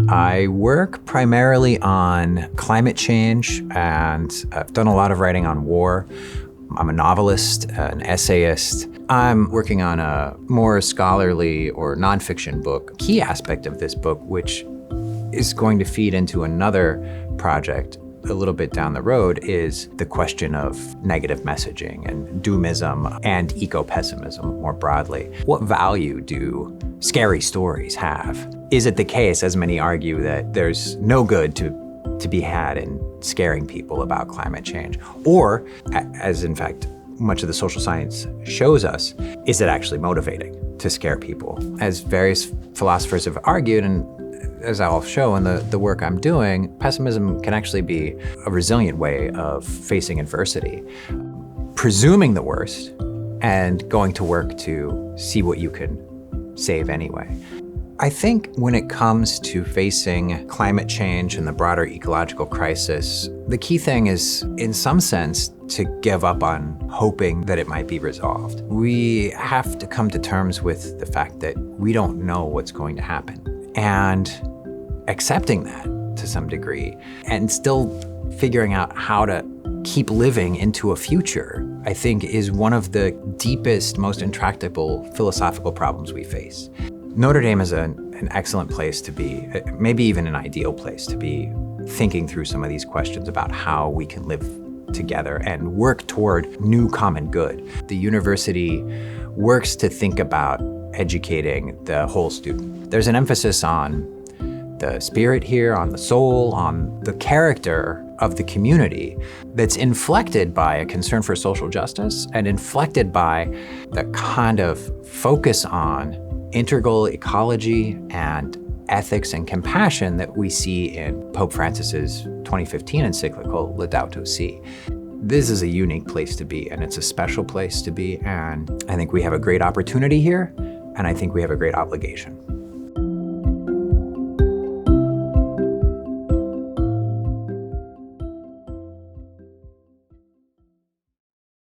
I work primarily on climate change, and I've done a lot of writing on war. I'm a novelist, an essayist. I'm working on a more scholarly or nonfiction book. Key aspect of this book, which is going to feed into another project a little bit down the road, is the question of negative messaging and doomism and eco-pessimism more broadly. What value do scary stories have? Is it the case, as many argue, that there's no good to be had in scaring people about climate change? Or, as in fact much of the social science shows us, is it actually motivating to scare people? As various philosophers have argued, and as I'll show in the work I'm doing, pessimism can actually be a resilient way of facing adversity, presuming the worst and going to work to see what you can save anyway. I think when it comes to facing climate change and the broader ecological crisis, the key thing is, in some sense, to give up on hoping that it might be resolved. We have to come to terms with the fact that we don't know what's going to happen, and accepting that to some degree, and still figuring out how to keep living into a future, I think, is one of the deepest, most intractable philosophical problems we face. Notre Dame is an excellent place to be, maybe even an ideal place to be thinking through some of these questions about how we can live together and work toward new common good. The university works to think about educating the whole student. There's an emphasis on the spirit here, on the soul, on the character of the community that's inflected by a concern for social justice and inflected by the kind of focus on integral ecology and ethics and compassion that we see in Pope Francis's 2015 encyclical, Laudato Si. This is a unique place to be, and it's a special place to be, and I think we have a great opportunity here, and I think we have a great obligation.